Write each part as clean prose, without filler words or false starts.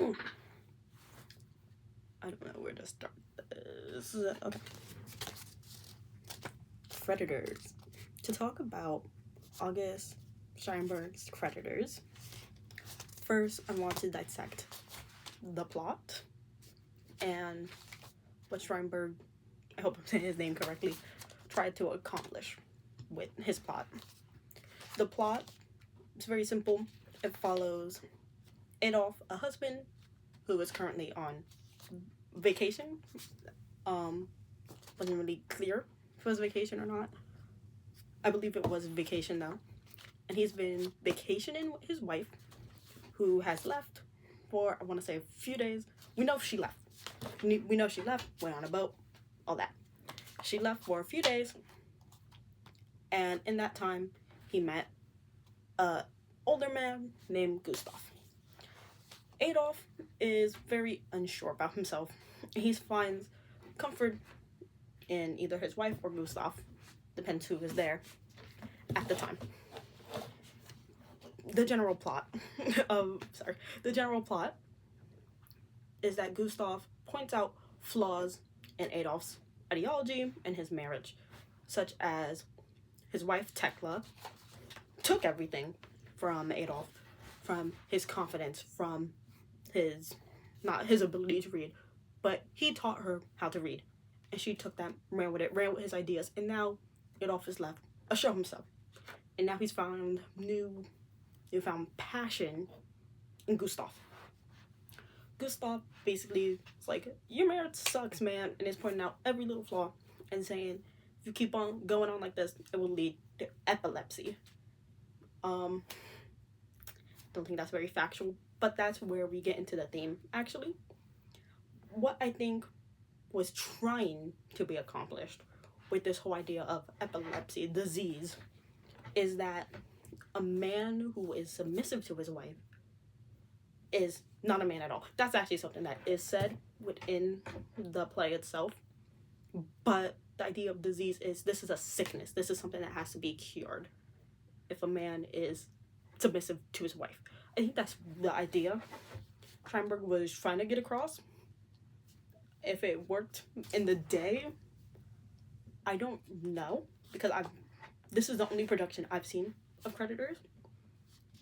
I don't know where to start this. Okay. Creditors. To talk about August Steinberg's Creditors, first I want to dissect the plot and what Steinberg, I hope I'm saying his name correctly, tried to accomplish with his plot. The plot is very simple. It follows Adolf, a husband who is currently on vacation. Wasn't really clear if it was vacation or not. I believe it was vacation though. And he's been vacationing with his wife, who has left for, I want to say, a few days. We know she left. We know she left, went on a boat, all that. She left for a few days, and in that time, he met an older man named Gustav. Adolf is very unsure about himself. He finds comfort in either his wife or Gustav, depends who is there at the time. The general plot is that Gustav points out flaws in Adolf's ideology and his marriage, such as his wife Tekla took everything from Adolf, from his confidence, from not his ability to read, but he taught her how to read, and she took that, ran with his ideas, and now Adolf is left a show himself, and now he's found newfound passion in Gustav. Gustav basically is like, your marriage sucks, man, and is pointing out every little flaw and saying, if you keep on going on like this, it will lead to epilepsy. Don't think that's very factual, but that's where we get into the theme, actually. What I think was trying to be accomplished with this whole idea of epilepsy, disease, is that a man who is submissive to his wife is not a man at all. That's actually something that is said within the play itself. But the idea of disease is, this is a sickness. This is something that has to be cured if a man is submissive to his wife. I think that's the idea Steinberg was trying to get across. If it worked in the day, I don't know, because this is the only production I've seen of Creditors,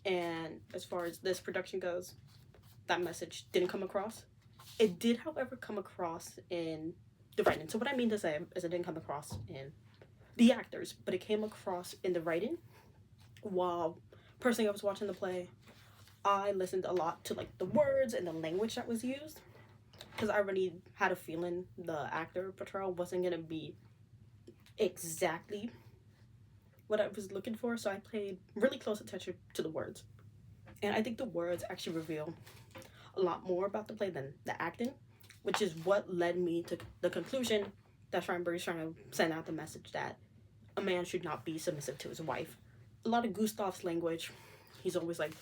and as far as this production goes, that message didn't come across. It did, however, come across in the writing. So what I mean to say is it didn't come across in the actors, but it came across in the writing. While personally I was watching the play, I listened a lot to like the words and the language that was used, because I already had a feeling the actor portrayal wasn't gonna be exactly what I was looking for, so I paid really close attention to the words. And I think the words actually reveal a lot more about the play than the acting, which is what led me to the conclusion that Steinberg is trying to send out the message that a man should not be submissive to his wife. A lot of Gustav's language, he's always like,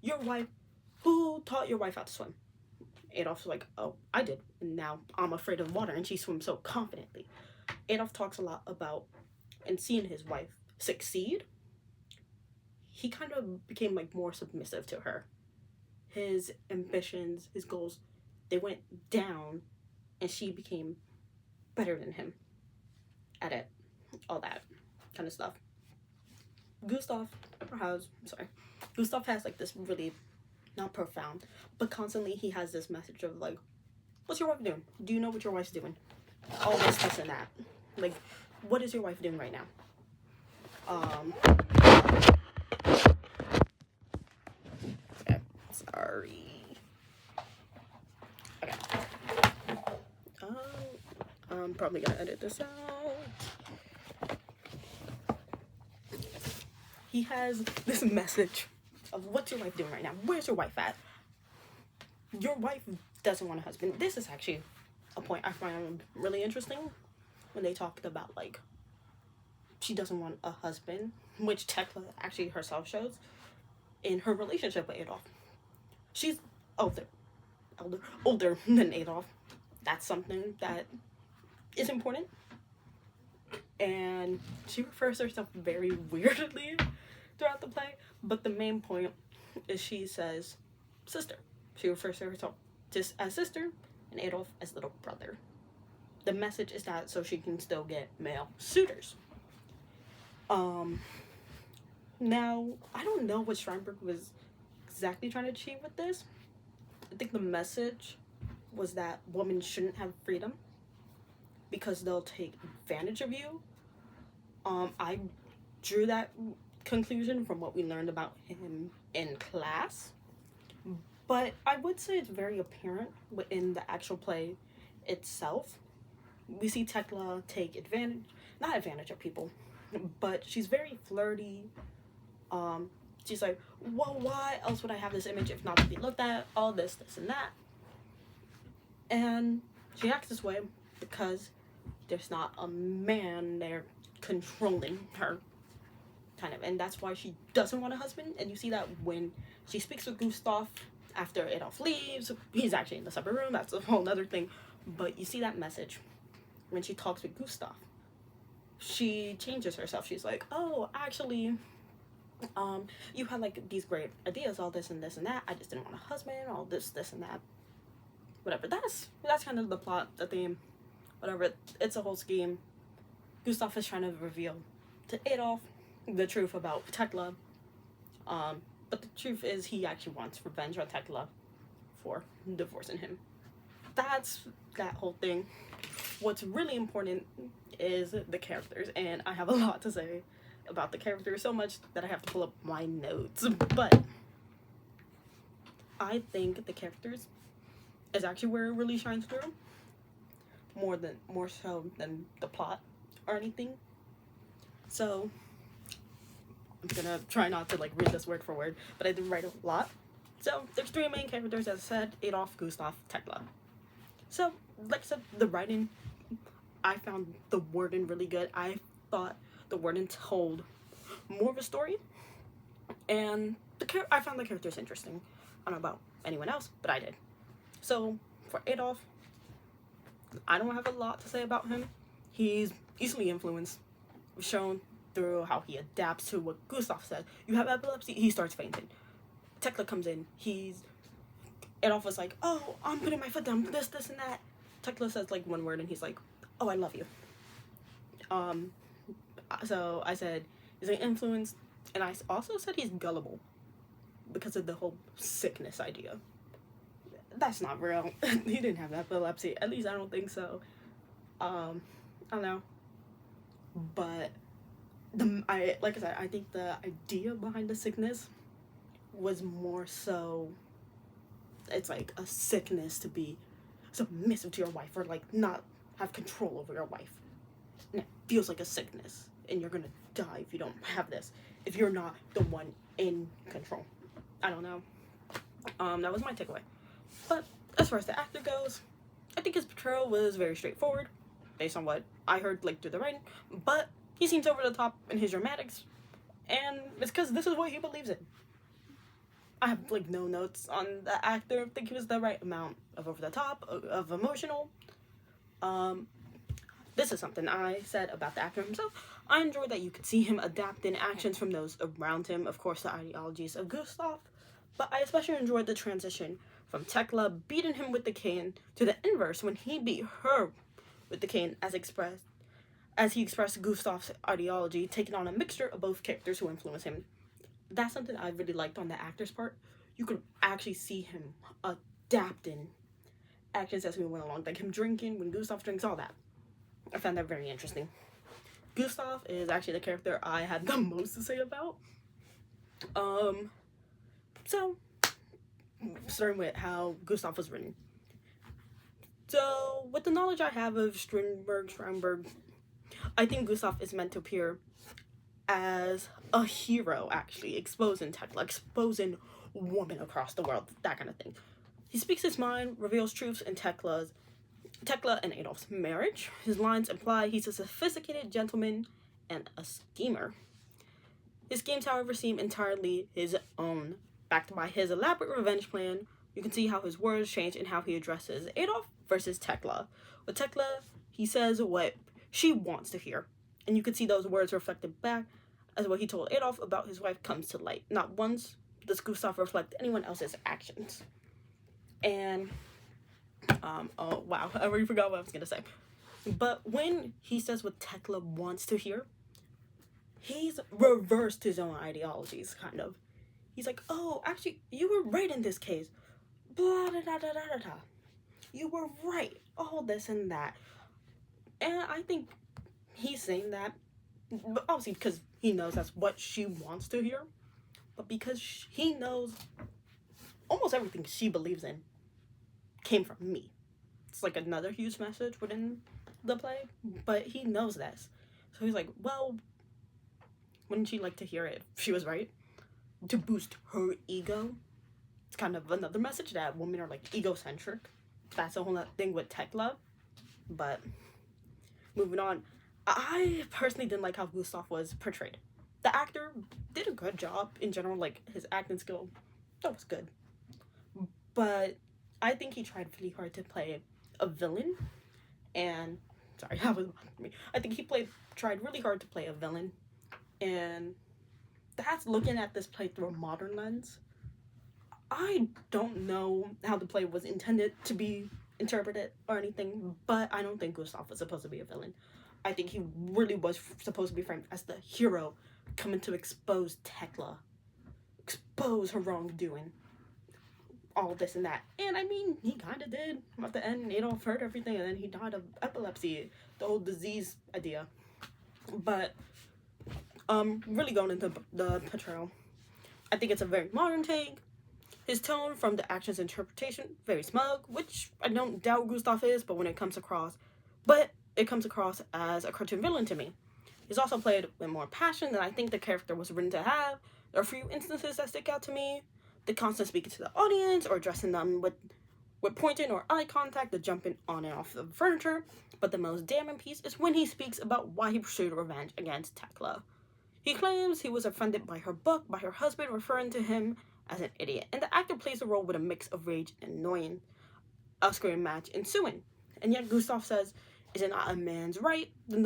your wife, who taught your wife how to swim? Adolf's like, oh, I did, and now I'm afraid of water, and she swims so confidently. Adolf talks a lot about, and seeing his wife succeed, he kind of became like more submissive to her. His ambitions, his goals, they went down, and she became better than him at it, all that kind of stuff. Gustav has like this really, not profound, but constantly he has this message of like, what's your wife doing? Do you know what your wife's doing? All this and that. Like, what is your wife doing right now? Okay, sorry. Okay. I'm probably gonna edit this out. He has this message of, what's your wife doing right now? Where's your wife at? Your wife doesn't want a husband. This is actually a point I find really interesting when they talked about like, she doesn't want a husband, which Tekla actually herself shows in her relationship with Adolf. She's older than Adolf. That's something that is important. And she refers to herself very weirdly throughout the play, but the main point is she says sister. She refers to herself just as sister and Adolf as little brother. The message is that so she can still get male suitors. Now, I don't know what Steinberg was exactly trying to achieve with this. I think the message was that women shouldn't have freedom because they'll take advantage of you. I drew that conclusion from what we learned about him in class, but I would say it's very apparent within the actual play itself. We see Tekla take not advantage of people, but she's very flirty. She's like, well, why else would I have this image if not to be looked at? All this, and that. And she acts this way because there's not a man there controlling her, kind of. And that's why she doesn't want a husband. And you see that when she speaks with Gustav after Adolf leaves. He's actually in the supper room. That's a whole other thing. But you see that message when she talks with Gustav. She changes herself. She's like, oh, actually, you had like these great ideas, all this and this and that. I just didn't want a husband, all this and that. Whatever. That's kind of the plot, the theme. Whatever. It's a whole scheme. Gustav is trying to reveal to Adolf the truth about Tekla. But the truth is he actually wants revenge on Tekla for divorcing him. That's that whole thing. What's really important is the characters, and I have a lot to say about the characters, so much that I have to pull up my notes. But I think the characters is actually where it really shines through, more so than the plot or anything. So I'm gonna try not to like read this word for word, but I did write a lot. So there's 3 main characters, as I said: Adolf, Gustav, Tekla. So like I said, the writing, I found the wording really good. I thought the wording told more of a story, and I found the characters interesting. I don't know about anyone else, but I did. So for Adolf, I don't have a lot to say about him. He's easily influenced, shown through how he adapts to what Gustav says. You have epilepsy, he starts fainting. Tekla comes in, Adolf was like, oh, I'm putting my foot down, this and that. Tekla says like one word and he's like, oh, I love you. So I said he's an influence, and I also said he's gullible because of the whole sickness idea. That's not real. He didn't have epilepsy. At least I don't think so. I don't know. But like I said, I think the idea behind the sickness was more so, it's like a sickness to be submissive to your wife, or like not have control over your wife. And it feels like a sickness, and you're gonna die if you don't have this, if you're not the one in control. I don't know. That was my takeaway. But as far as the actor goes, I think his portrayal was very straightforward, based on what I heard like through the writing. But he seems over the top in his dramatics, and it's because this is what he believes in. I have like no notes on the actor. I think he was the right amount of over the top, of emotional. This is something I said about the actor himself. I enjoyed that you could see him adapting actions from those around him, of course the ideologies of Gustav, but I especially enjoyed the transition from Tekla beating him with the cane to the inverse when he beat her with the cane, as he expressed Gustav's ideology, taking on a mixture of both characters who influence him. That's something I really liked on the actor's part. You could actually see him adapting actions as we went along, like him drinking when Gustav drinks, all that. I found that very interesting. Gustav is actually the character I had the most to say about. So starting with how Gustav was written. So with the knowledge I have of Strindberg, I think Gustav is meant to appear as a hero, actually, exposing Tekla, exposing women across the world, that kind of thing. He speaks his mind, reveals truths in Tekla and Adolf's marriage. His lines imply he's a sophisticated gentleman and a schemer. His schemes, however, seem entirely his own. Backed by his elaborate revenge plan, you can see how his words change and how he addresses Adolf versus Tekla. With Tekla, he says what she wants to hear, and you can see those words reflected back as what he told Adolf about his wife comes to light. Not once does Gustav reflect anyone else's actions. And Oh wow, I already forgot what I was gonna say. But when he says what Tekla wants to hear, he's reversed his own ideologies, kind of. He's like, oh, actually, you were right in this case. Blah, da, da, da, da, da, da. You were right. All this and that. And I think he's saying that, obviously, because he knows that's what she wants to hear. But because he knows almost everything she believes in came from me. It's like another huge message within the play. But he knows this. So he's like, well, wouldn't she like to hear it if she was right? To boost her ego. It's kind of another message that women are like egocentric. That's the whole thing with Tekla. But moving on, I personally didn't like how Gustav was portrayed. The actor did a good job in general, like his acting skill, that was good. But I think he tried really hard to play a villain, and sorry, that was me. I think he tried really hard to play a villain, and that's looking at this play through a modern lens. I don't know how the play was intended to be interpreted or anything, but I don't think Gustav was supposed to be a villain. I think he really was supposed to be framed as the hero coming to expose Tekla, expose her wrongdoing, all this and that. And I mean, he kind of did. At the end, Adolf heard everything, and then he died of epilepsy, the whole disease idea. But really going into the portrayal, I think it's a very modern take. His tone from the actions interpretation, very smug, which I don't doubt Gustav is, but it comes across as a cartoon villain to me. He's also played with more passion than I think the character was written to have. There are a few instances that stick out to me. The constant speaking to the audience or addressing them with pointing or eye contact, the jumping on and off the furniture. But the most damning piece is when he speaks about why he pursued revenge against Tekla. He claims he was offended by her book, by her husband referring to him as an idiot, and the actor plays the role with a mix of rage and annoying. A scream match ensuing, and yet Gustav says, "Is it not a man's right?" Then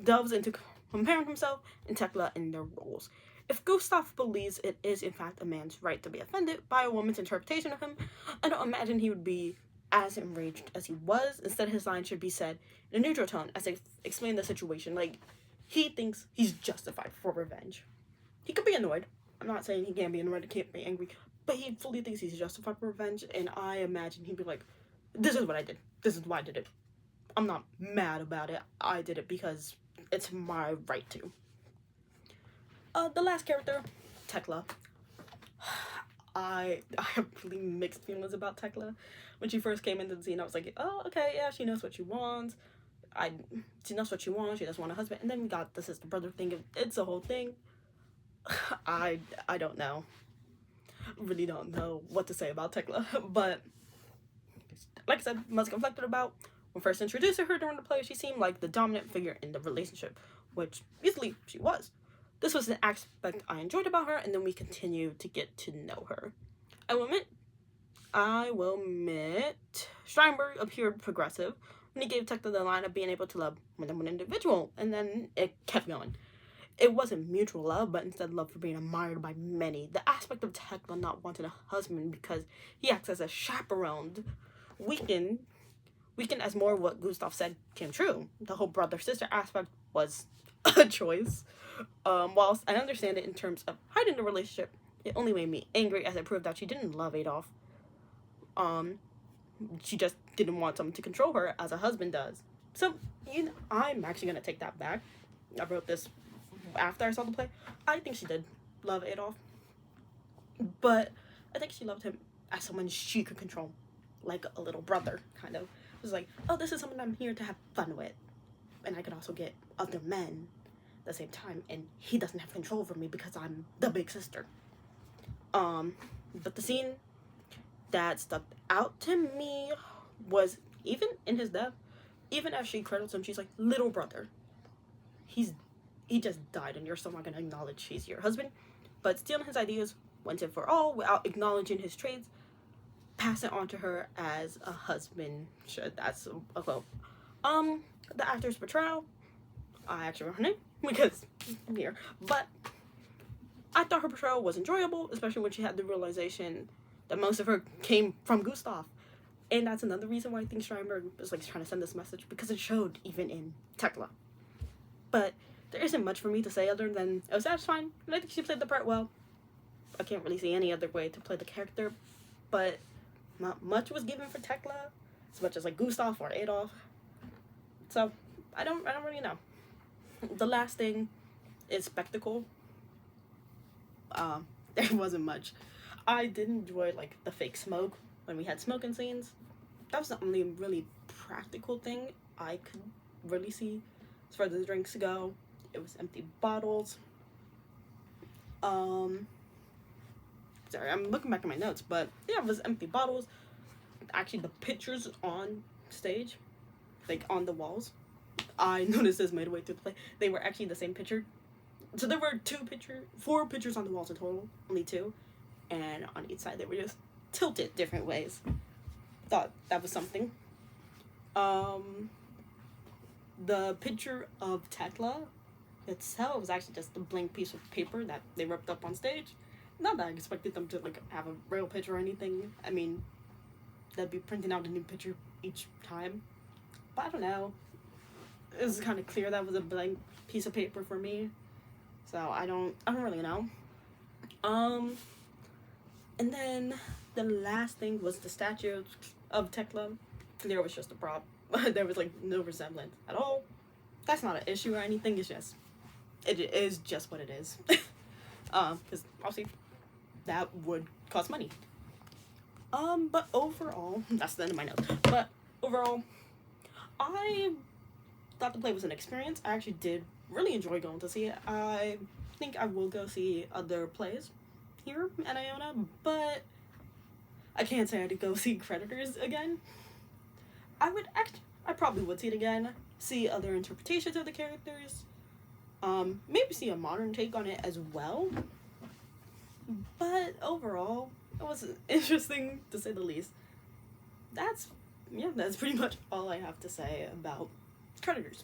delves into comparing himself and Tekla in their roles. If Gustav believes it is in fact a man's right to be offended by a woman's interpretation of him, I don't imagine he would be as enraged as he was. Instead, his line should be said in a neutral tone as they explain the situation. Like, he thinks he's justified for revenge. He could be annoyed. I'm not saying he can't be annoyed, he can't be angry, but he fully thinks he's justified for revenge, and I imagine he'd be like, this is what I did. This is why I did it. I'm not mad about it. I did it because it's my right to. The last character, Tekla. I have really mixed feelings about Tekla. When she first came into the scene, I was like, oh, okay, yeah, she knows what she wants. She knows what she wants. She doesn't want a husband. And then we got the sister-brother thing. It's a whole thing. I don't know. Really don't know what to say about Tekla. But, like I said, most conflicted about. When first introduced to her during the play, she seemed like the dominant figure in the relationship, which easily she was. This was an aspect I enjoyed about her, and then we continued to get to know her. I will admit, Steinberg appeared progressive when he gave Tekla the line of being able to love more than one individual, and then it kept going. It wasn't mutual love, but instead love for being admired by many. The aspect of Tekla not wanting a husband because he acts as a chaperone weakened as more of what Gustav said came true. The whole brother-sister aspect was a choice. Whilst I understand it in terms of hiding the relationship, it only made me angry as it proved that she didn't love Adolf. She just didn't want someone to control her as a husband does. So, I'm actually going to take that back. I wrote this after I saw the play. I think she did love Adolf. But I think she loved him as someone she could control. Like a little brother, kind of. It was like, oh, this is someone I'm here to have fun with. And I could also get other men at the same time. And he doesn't have control over me because I'm the big sister. But the scene that stuck out to me was, even in his death, even as she cradles him, she's like, little brother. He just died, and you're still not going to acknowledge he's your husband. But stealing his ideas once and for all, without acknowledging his traits, pass it on to her as a husband should. That's a quote. The actor's portrayal, I actually wrote her name because I'm here. But I thought her portrayal was enjoyable, especially when she had the realization that most of her came from Gustav. And that's another reason why I think Steinberg was like trying to send this message, because it showed even in Tekla. But there isn't much for me to say other than it was satisfying, and I think she played the part well. I can't really see any other way to play the character, but not much was given for Tekla, as much as like Gustav or Adolf. So I don't really know. The last thing is spectacle. There wasn't much. I did enjoy like the fake smoke when we had smoking scenes. That was the only really practical thing I could really see as far as the drinks go. It was empty bottles. Sorry, I'm looking back at my notes, but yeah, it was empty bottles. Actually, the pictures on stage, like on the walls, I noticed this midway through the play. They were actually the same picture. So there were 4 pictures on the walls in total, only 2, and on each side they were just tilted different ways. Thought that was something. The picture of Tekla itself was actually just a blank piece of paper that they ripped up on stage. Not that I expected them to like have a real picture or anything. I mean, they'd be printing out a new picture each time. But I don't know. It was kind of clear that was a blank piece of paper for me. So I don't really know. And then the last thing was the statue of Tekla. There was just a prop. There was like no resemblance at all. That's not an issue or anything. It is just what it is. Because obviously that would cost money. But overall, that's the end of my notes. But overall, I thought the play was an experience. I actually did really enjoy going to see it. I think I will go see other plays here at Iona, but I can't say I'd go see Creditors again. I probably would see it again, see other interpretations of the characters, maybe see a modern take on it as well. But overall, it was interesting to say the least. That's pretty much all I have to say about Creditors.